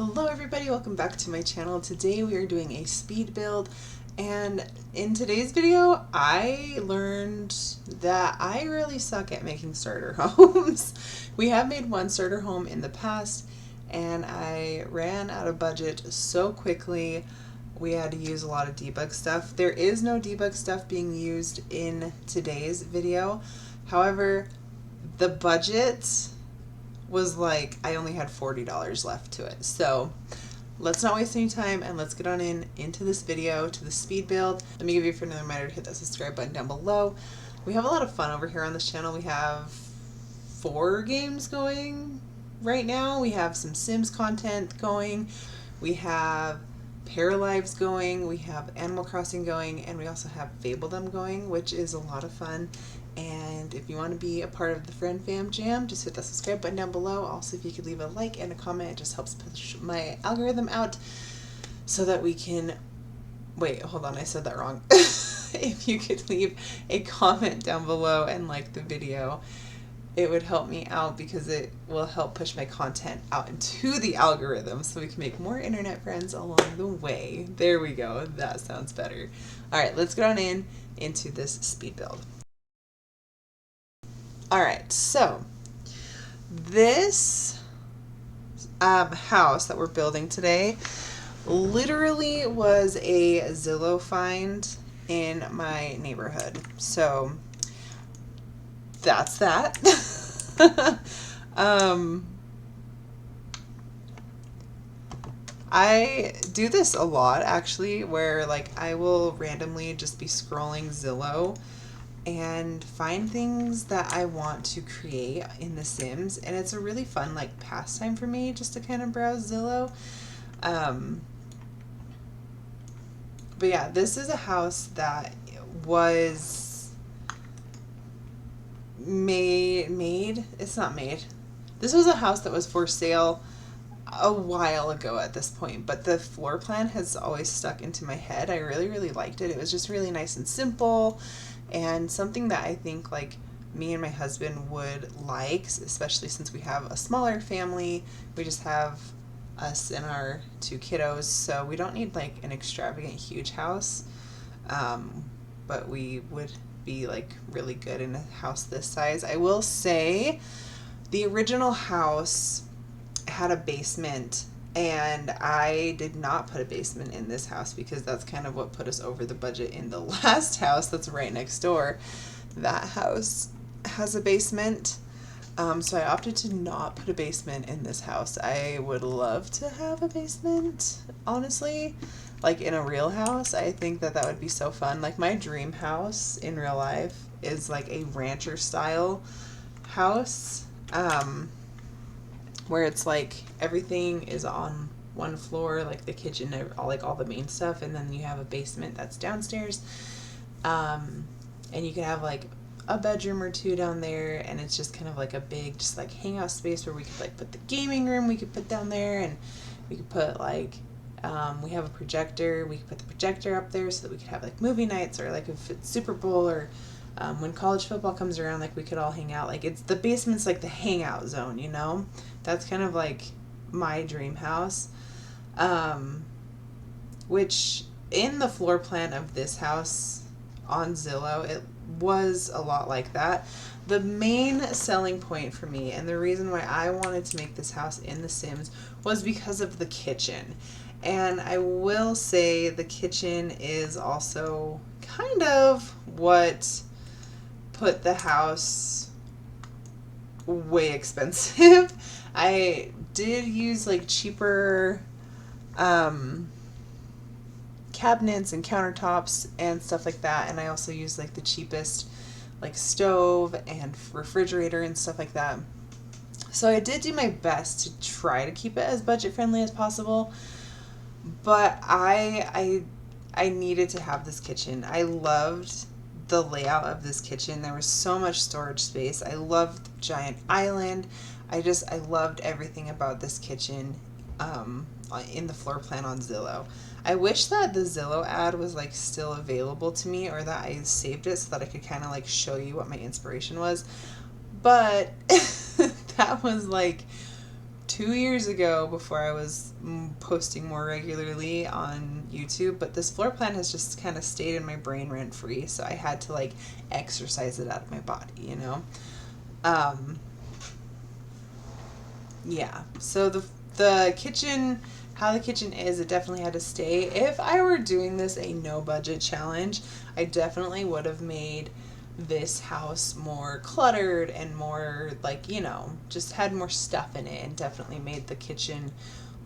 Hello everybody, welcome back to my channel. Today we are doing a speed build, and in today's video I learned that I really suck at making starter homes. We have made one starter home in the past and I ran out of budget so quickly we had to use a lot of debug stuff. There is no debug stuff being used in today's video. However, the budget was like, I only had $40 left to it. So let's not waste any time and let's get on into this video, to the speed build. Let me give you a friendly reminder to hit that subscribe button down below. We have a lot of fun over here on this channel. We have 4 games going right now. We have some Sims content going. We have Paralives going. We have Animal Crossing going. And we also have Fabledom going, which is a lot of fun. And if you want to be a part of the Friend Fam Jam, just hit that subscribe button down below. Also, if you could leave a like and a comment, it just helps push my algorithm out so that we can... Wait, hold on, I said that wrong. If you could leave a comment down below and like the video, it would help me out because it will help push my content out into the algorithm so we can make more internet friends along the way. There we go. That sounds better. All right, let's get on into this speed build. Alright, so this house that we're building today literally was a Zillow find in my neighborhood. So that's that. I do this a lot actually, where like I will randomly just be scrolling Zillow and find things that I want to create in The Sims, and it's a really fun like pastime for me just to kind of browse Zillow. But yeah, this is a house that was made. It's not made. This was a house that was for sale a while ago at this point, but the floor plan has always stuck into my head. I really liked it. It was just really nice and simple, and something that I think like me and my husband would like, especially since we have a smaller family. We just have us and our 2 kiddos, so we don't need like an extravagant huge house, but we would be like really good in a house this size. I will say the original house had a basement, and I did not put a basement in this house because that's kind of what put us over the budget in the last house that's right next door. That house has a basement, so I opted to not put a basement in this house. I would love to have a basement, honestly, like in a real house. I think that that would be so fun. Like my dream house in real life is like a rancher style house, where it's like everything is on one floor, like the kitchen, all the main stuff, and then you have a basement that's downstairs, and you can have like a bedroom or 2 down there, and it's just kind of like a big just like hangout space where we could like put the gaming room we could put down there, and we could put like we have a projector, we could put the projector up there so that we could have like movie nights, or like if it's Super Bowl, or when college football comes around, like we could all hang out. Like it's the basement's like the hangout zone, you know? That's kind of like my dream house, which in the floor plan of this house on Zillow, it was a lot like that. The main selling point for me, and the reason why I wanted to make this house in The Sims, was because of the kitchen. And I will say the kitchen is also kind of what put the house way expensive. I did use like cheaper cabinets and countertops and stuff like that, and I also used like the cheapest like stove and refrigerator and stuff like that. So I did do my best to try to keep it as budget friendly as possible, but I needed to have this kitchen. I loved the layout of this kitchen. There was so much storage space. I loved the giant island. I loved everything about this kitchen in the floor plan on Zillow. I wish that the Zillow ad was like still available to me, or that I saved it so that I could kind of like show you what my inspiration was, but that was like 2 years ago before I was posting more regularly on YouTube, but this floor plan has just kind of stayed in my brain rent free, so I had to like exercise it out of my body, you know? Yeah, so the kitchen, how the kitchen is, it definitely had to stay. If I were doing this a no budget challenge, I definitely would have made this house more cluttered and more like, you know, just had more stuff in it, and definitely made the kitchen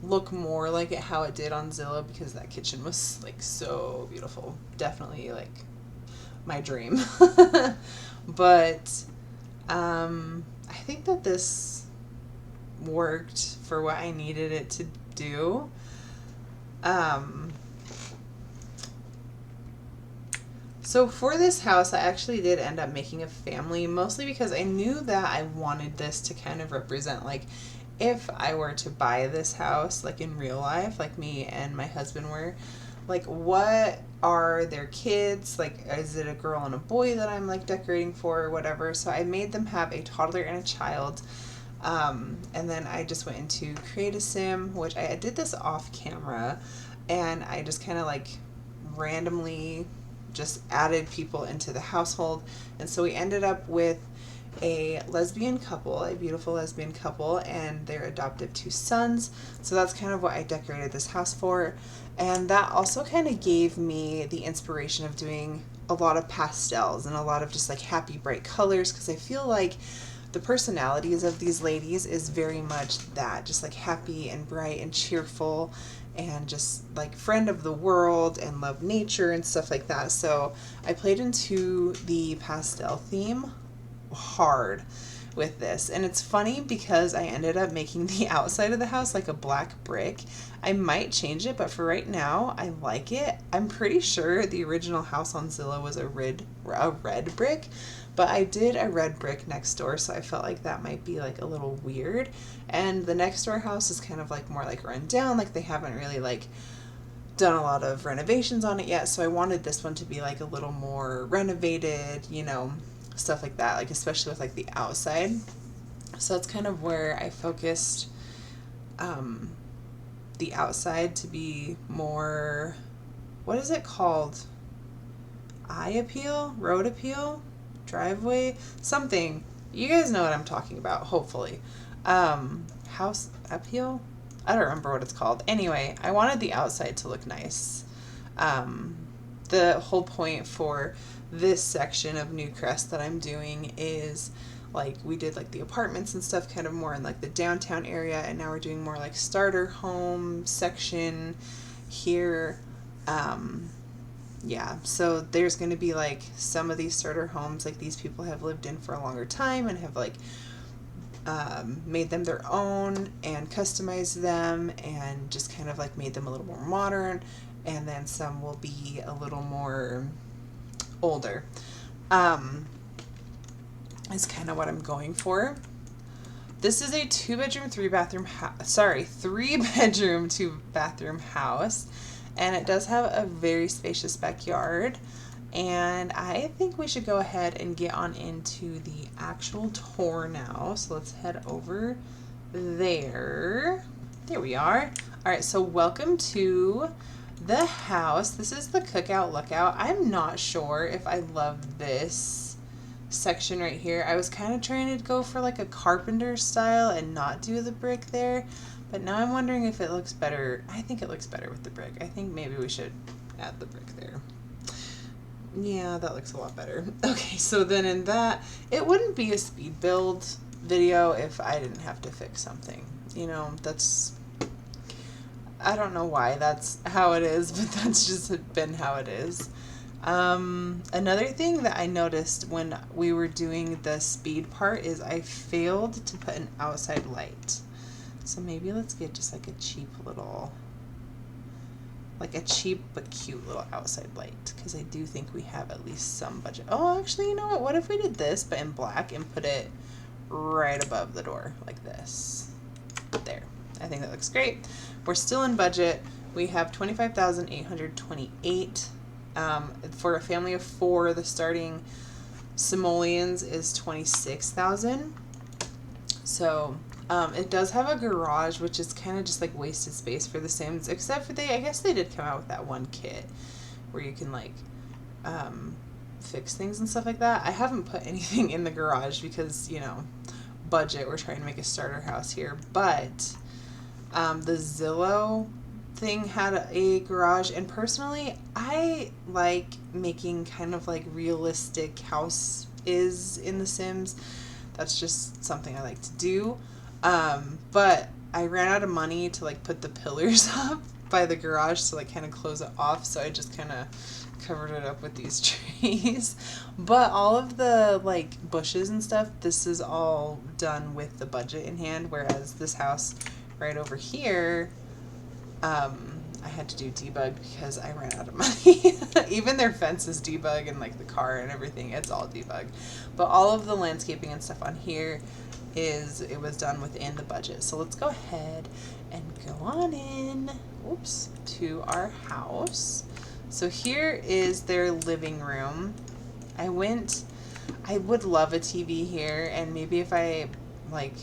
look more like it how it did on Zillow, because that kitchen was like so beautiful. Definitely like my dream. But I think that this worked for what I needed it to do. So for this house, I actually did end up making a family, mostly because I knew that I wanted this to kind of represent, like, if I were to buy this house, like in real life, like me and my husband were, like, what are their kids? Like, is it a girl and a boy that I'm, like, decorating for or whatever? So I made them have a toddler and a child. And then I just went into Create a Sim, which I did this off camera, and I just kind of, like, randomly just added people into the household. And so we ended up with a lesbian couple, a beautiful lesbian couple, and their adoptive 2 sons. So that's kind of what I decorated this house for. And that also kind of gave me the inspiration of doing a lot of pastels and a lot of just like happy, bright colors, because I feel like the personalities of these ladies is very much that, just like happy and bright and cheerful, and just like friend of the world and love nature and stuff like that. So I played into the pastel theme hard with this. And it's funny because I ended up making the outside of the house like a black brick. I might change it, but for right now I like it. I'm pretty sure the original house on Zillow was a red brick, but I did a red brick next door, so I felt like that might be like a little weird. And the next door house is kind of like more like run down, like they haven't really like done a lot of renovations on it yet, so I wanted this one to be like a little more renovated, you know, stuff like that, like especially with like the outside. So that's kind of where I focused the outside to be more, what is it called? Eye appeal? Road appeal? Driveway? Something. You guys know what I'm talking about, hopefully. House appeal? I don't remember what it's called. Anyway, I wanted the outside to look nice. The whole point for this section of New Crest that I'm doing is like we did like the apartments and stuff kind of more in like the downtown area, and now we're doing more like starter home section here. Yeah, so there's going to be like some of these starter homes like these people have lived in for a longer time and have like made them their own and customized them and just kind of like made them a little more modern, and then some will be a little more older. Is kind of what I'm going for. This is a 2-bedroom, 3-bathroom 3-bedroom, 2-bathroom house, and it does have a very spacious backyard. And I think we should go ahead and get on into the actual tour now. So let's head over there. There we are. All right, so welcome to the house. This is the cookout lookout. I'm not sure if I love this section right here. I was kind of trying to go for like a carpenter style and not do the brick there, but now I'm wondering if it looks better. I think it looks better with the brick. I think maybe we should add the brick there. Yeah, that looks a lot better. Okay, so then in that, it wouldn't be a speed build video if I didn't have to fix something. You know, that's, I don't know why that's how it is, but that's just been how it is. Another thing that I noticed when we were doing the speed part is I failed to put an outside light. So maybe let's get just like a cheap little, like a cheap but cute little outside light, because I do think we have at least some budget. Oh, actually, you know what? What if we did this but in black and put it right above the door like this? There. I think that looks great. We're still in budget. We have $25,828. For a family of 4, the starting simoleons is $26,000. So It does have a garage, which is kind of just like wasted space for The Sims, except for I guess they did come out with that one kit where you can like fix things and stuff like that. I haven't put anything in the garage because, you know, budget. We're trying to make a starter house here, but the Zillow thing had a garage, and personally I like making kind of like realistic house is in The Sims. That's just something I like to do. But I ran out of money to like put the pillars up by the garage to like kind of close it off, so I just kind of covered it up with these trees. But all of the like bushes and stuff, this is all done with the budget in hand, whereas this house right over here, I had to do debug because I ran out of money. Even their fence is debug, and like the car and everything, it's all debug. But all of the landscaping and stuff on here it was done within the budget. So let's go ahead and go on in, oops, to our house. So here is their living room. I would love a TV here, and maybe if I like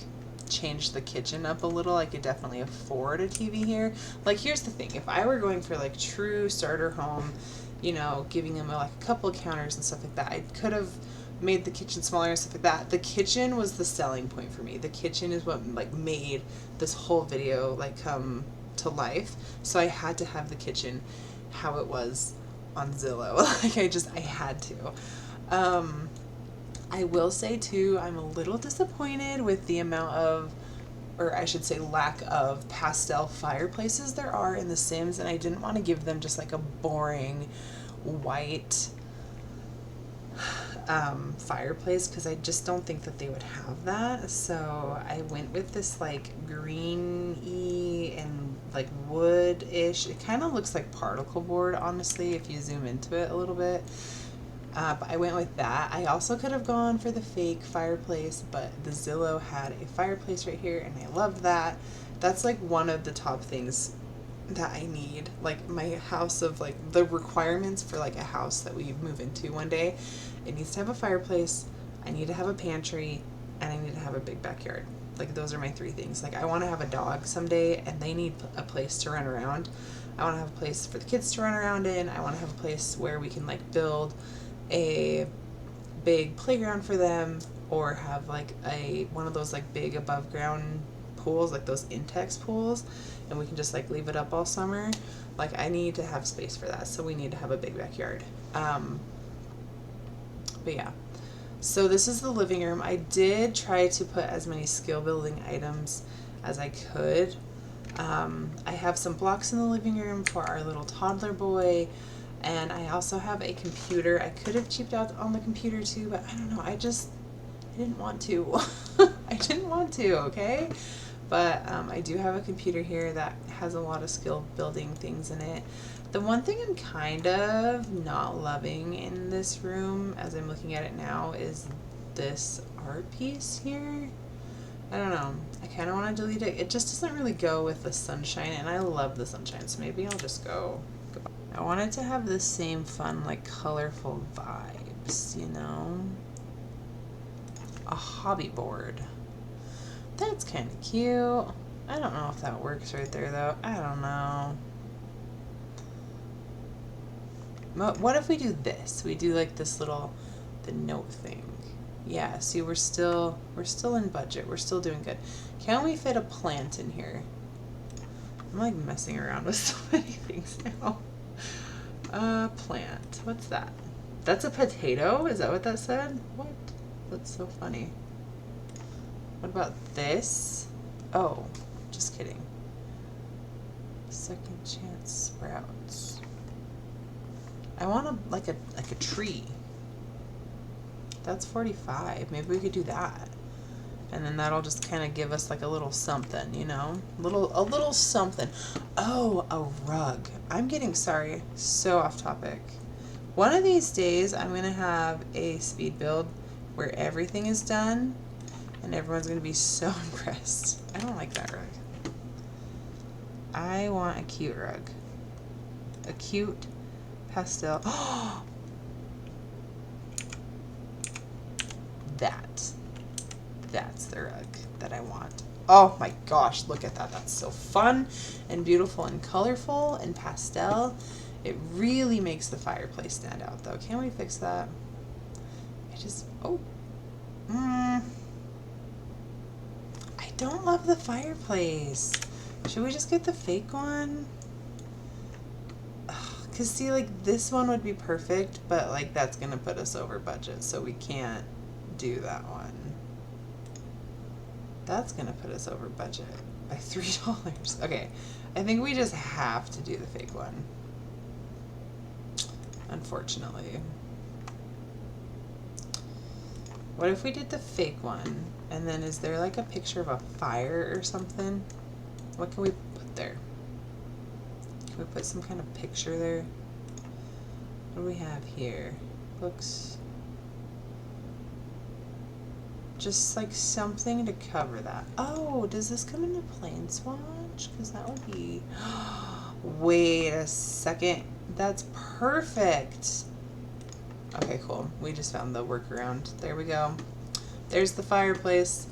change the kitchen up a little, I could definitely afford a TV here. Like, here's the thing, if I were going for like true starter home, you know, giving them like a couple of counters and stuff like that, I could have made the kitchen smaller and stuff like that. The kitchen was the selling point for me. The kitchen is what like made this whole video like come to life. So I had to have the kitchen how it was on Zillow. Like I had to. I will say too, I'm a little disappointed with the amount of, or I should say lack of, pastel fireplaces there are in The Sims, and I didn't want to give them just like a boring white fireplace because I just don't think that they would have that. So I went with this like greeny and like wood-ish. It kind of looks like particle board, honestly, if you zoom into it a little bit. But I went with that. I also could have gone for the fake fireplace, but the Zillow had a fireplace right here, and I loved that. That's like one of the top things that I need. Like my house of like the requirements for like a house that we move into one day. It needs to have a fireplace, I need to have a pantry, and I need to have a big backyard. Like those are my three things. Like I want to have a dog someday, and they need a place to run around. I want to have a place for the kids to run around in. I want to have a place where we can like build a big playground for them, or have like one of those like big above ground pools, like those Intex pools, and we can just like leave it up all summer. Like I need to have space for that, so we need to have a big backyard. But yeah, so this is the living room. I did try to put as many skill building items as I could. I have some blocks in the living room for our little toddler boy, and I also have a computer. I could have cheaped out on the computer too, but I don't know, I didn't want to. I didn't want to, okay? But I do have a computer here that has a lot of skill building things in it. The one thing I'm kind of not loving in this room as I'm looking at it now is this art piece here. I don't know. I kind of want to delete it. It just doesn't really go with the sunshine, and I love the sunshine, so maybe I'll just go goodbye. I wanted to have the same fun, like, colorful vibes, you know? A hobby board. That's kind of cute. I don't know if that works right there, though. I don't know. What if we do this? We do like this little, the note thing. Yeah, see, we're still in budget. We're still doing good. Can we fit a plant in here? I'm like messing around with so many things now. Plant. What's that? That's a potato? Is that what that said? What? That's so funny. What about this? Oh, just kidding. Second chance sprouts. I want like a tree. That's 45. Maybe we could do that. And then that'll just kind of give us like a little something, you know? A little something. Oh, a rug. I'm getting, sorry, so off topic. One of these days I'm going to have a speed build where everything is done and everyone's going to be so impressed. I don't like that rug. I want a cute rug. A cute pastel. Oh! That's the rug that I want. Oh my gosh, look at that. That's so fun and beautiful and colorful and pastel. It really makes the fireplace stand out though. Can we fix that? I just, oh. I don't love the fireplace. Should we just get the fake one? Because see, like, this one would be perfect, but like that's gonna put us over budget, so we can't do that one. That's gonna put us over budget by $3. Okay, I think we just have to do the fake one, unfortunately. What if we did the fake one, and then is there like a picture of a fire or something? What can we put there? Can we put some kind of picture there? What do we have here? Looks just like something to cover that. Oh, does this come in a plain swatch? Because that would be... Wait a second. That's perfect. Okay, cool. We just found the workaround. There we go. There's the fireplace.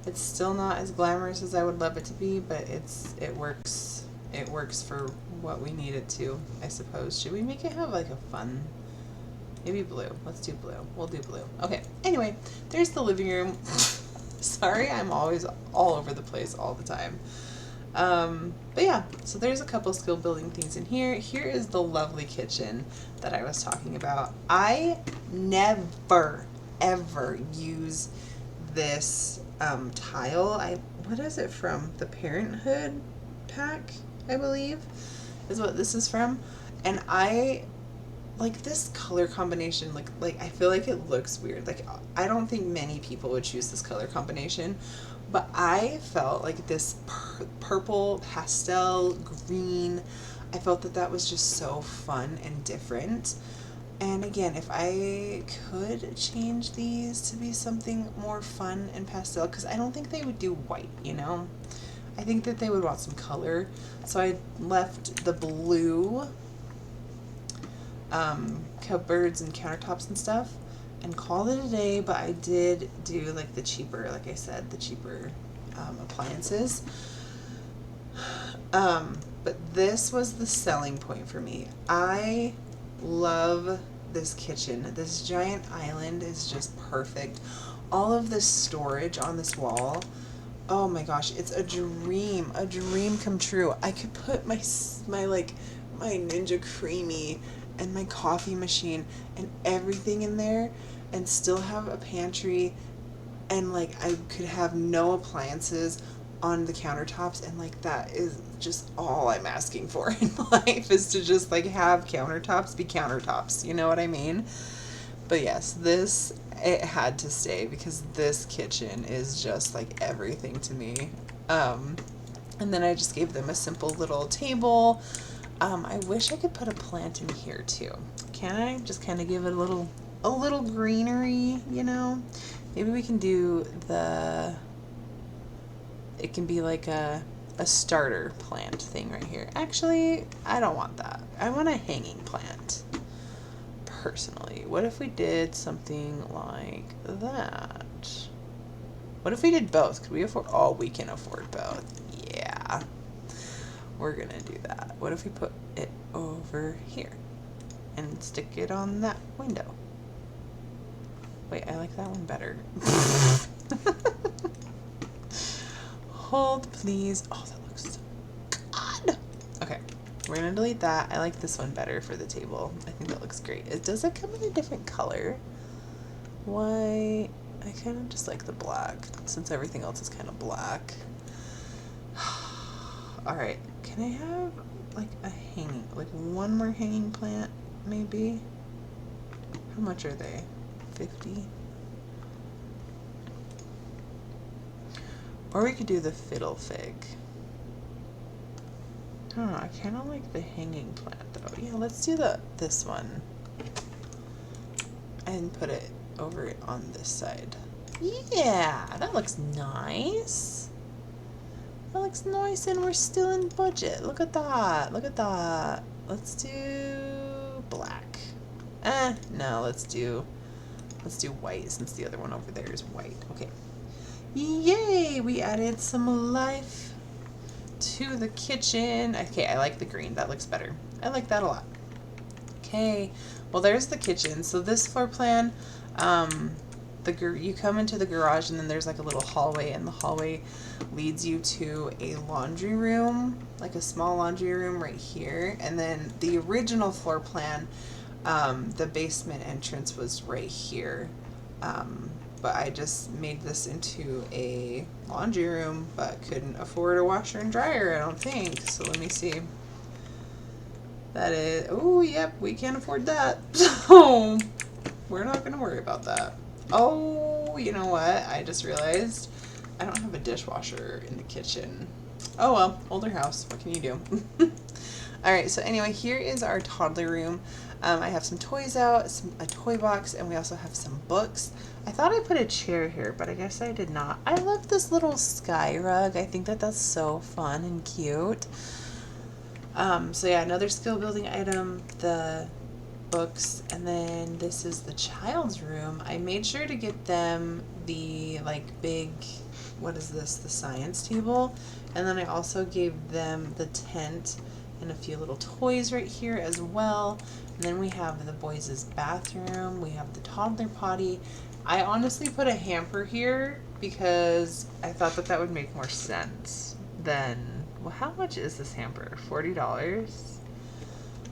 It's still not as glamorous as I would love it to be, but it works. It works for what we need it to, I suppose. Should we make it have like a fun... Maybe blue. Let's do blue. We'll do blue. Okay. Anyway, there's the living room. Sorry, I'm always all over the place all the time. But yeah, so there's a couple skill building things in here. Here is the lovely kitchen that I was talking about. I never, ever use this tile. What is it from? The Parenthood pack, I believe, is what this is from. And I like this color combination. Like I feel like it looks weird. Like I don't think many people would choose this color combination, but I felt like this purple, pastel, green, I felt that that was just so fun and different. And again, if I could change these to be something more fun and pastel, because I don't think they would do white, you know? I think that they would want some color. So I left the blue cupboards and countertops and stuff and called it a day, but I did do like the cheaper, like I said, the cheaper appliances. But this was the selling point for me. I love this kitchen. This giant island is just perfect. All of this storage on this wall, oh my gosh, it's a dream come true. I could put my Ninja Creamy and my coffee machine and everything in there and still have a pantry, and like I could have no appliances on the countertops, and like that is just all I'm asking for in life, is to just like have countertops be countertops, you know what I mean? But yes, this, it had to stay because this kitchen is just like everything to me. And then I just gave them a simple little table. I wish I could put a plant in here too. Can I just kind of give it a little greenery, you know? Maybe we can do it can be like a starter plant thing right here. Actually, I don't want that. I want a hanging plant, personally. What if we did something like that? What if we did both? Could we afford? Oh, we can afford both. Yeah. We're gonna do that. What if we put it over here and stick it on that window? Wait, I like that one better. Hold, please. Oh, that looks so good. Okay, we're gonna delete that. I like this one better for the table. I think that looks great. Does it come in a different color? Why? I kind of just like the black, since everything else is kind of black. Alright, can I have like a hanging, like one more hanging plant, maybe? How much are they? 50? Or we could do the fiddle fig. I don't know, I kind of like the hanging plant though. Yeah, let's do this one. And put it over on this side. Yeah, that looks nice. That looks nice, and we're still in budget. Look at that. Look at that. Let's do black. No, let's do white, since the other one over there is white. Okay. Yay! We added some life to the kitchen. Okay, I like the green. That looks better. I like that a lot. Okay, well there's the kitchen. So this floor plan, you come into the garage and then there's like a little hallway, and the hallway leads you to a laundry room, like a small laundry room right here. And then the original floor plan, the basement entrance was right here. But I just made this into a laundry room, but couldn't afford a washer and dryer, I don't think. So let me see. That is, oh, yep, we can't afford that. So we're not going to worry about that. Oh, you know what? I just realized I don't have a dishwasher in the kitchen. Oh well, older house. What can you do? Alright, so anyway, here is our toddler room. I have some toys out, a toy box, and we also have some books. I thought I put a chair here, but I guess I did not. I love this little sky rug. I think that that's so fun and cute. So yeah, another skill building item, the books, and then this is the child's room. I made sure to get them the like big, what is this, the science table, and then I also gave them the tent and a few little toys right here as well. And then we have the boys' bathroom, we have the toddler potty. I honestly put a hamper here because I thought that that would make more sense than, well, how much is this hamper? $40?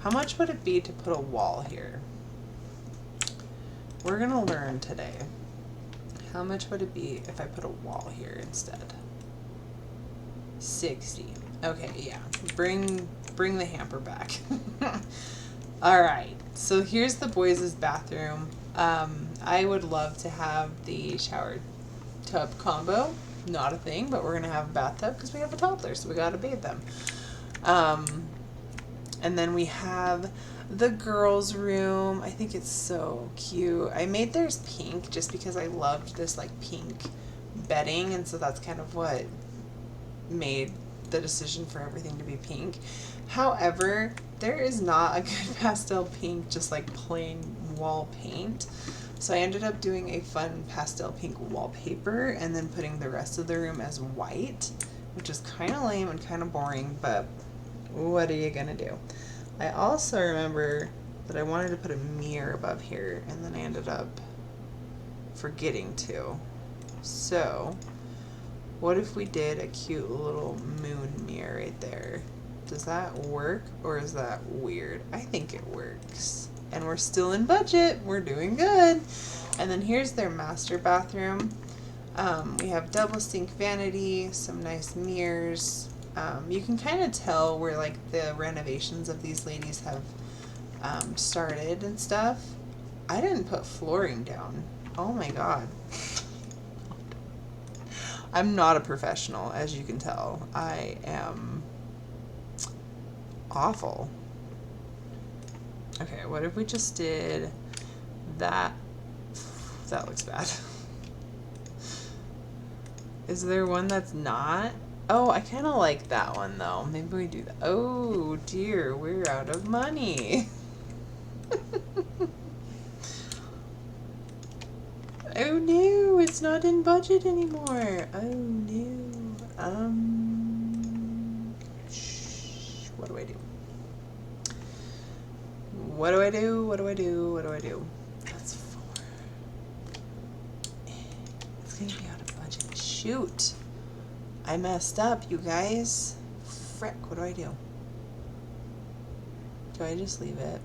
How much would it be to put a wall here? We're gonna learn today. How much would it be if I put a wall here instead? 60. Okay, yeah. Bring the hamper back. Alright, so here's the boys' bathroom. I would love to have the shower tub combo. Not a thing, but we're going to have a bathtub because we have a toddler, so we got to bathe them. And then we have the girls' room. I think it's so cute. I made theirs pink just because I loved this like pink bedding, and so that's kind of what made the decision for everything to be pink. However, there is not a good pastel pink, just like plain wall paint. So I ended up doing a fun pastel pink wallpaper and then putting the rest of the room as white, which is kind of lame and kind of boring, but what are you gonna do? I also remember that I wanted to put a mirror above here, and then I ended up forgetting to. So what if we did a cute little moon mirror right there? Does that work, or is that weird? I think it works. And we're still in budget. We're doing good. And then here's their master bathroom. We have double sink vanity, some nice mirrors. You can kind of tell where like the renovations of these ladies have started and stuff. I didn't put flooring down. Oh my god. I'm not a professional, as you can tell. I am awful. Okay, what if we just did that? That looks bad. Is there one that's not? Oh, I kind of like that one though. Maybe we do that. Oh dear, we're out of money. Oh no, it's not in budget anymore. Oh no. What do I do? What do I do? What do I do? What do I do? That's 4. It's gonna be out of budget. Shoot. I messed up, you guys. Frick, what do I do? Do I just leave it?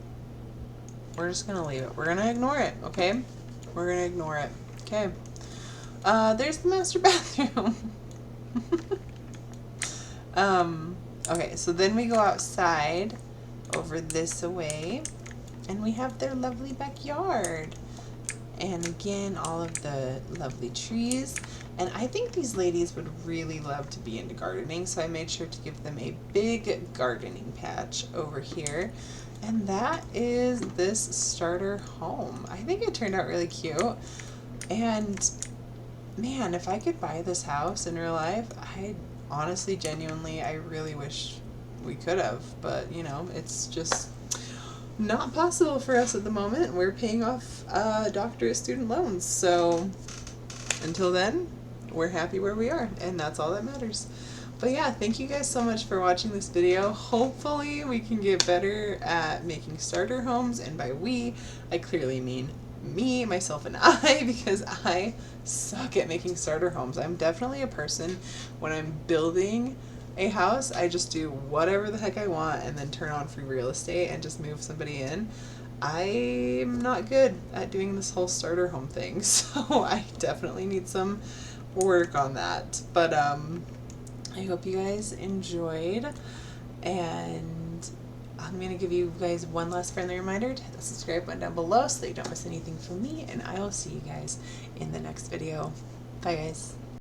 We're just gonna leave it. We're gonna ignore it, okay? We're gonna ignore it. Okay. There's the master bathroom. Okay, so then we go outside over this way, and we have their lovely backyard. And again, all of the lovely trees. And I think these ladies would really love to be into gardening, so I made sure to give them a big gardening patch over here. And that is this starter home. I think it turned out really cute. And man, if I could buy this house in real life, I honestly, genuinely, I really wish we could have. But, you know, it's just not possible for us at the moment. We're paying off doctorate student loans. So until then, we're happy where we are, and that's all that matters. But yeah, thank you guys so much for watching this video. Hopefully we can get better at making starter homes, and by we, I clearly mean me, myself, and I, because I suck at making starter homes. I'm definitely a person, when I'm building a house, I just do whatever the heck I want and then turn on free real estate and just move somebody in. I'm not good at doing this whole starter home thing, so I definitely need some work on that. But I hope you guys enjoyed, and I'm going to give you guys one last friendly reminder to hit the subscribe button down below so that you don't miss anything from me, and I will see you guys in the next video. Bye guys.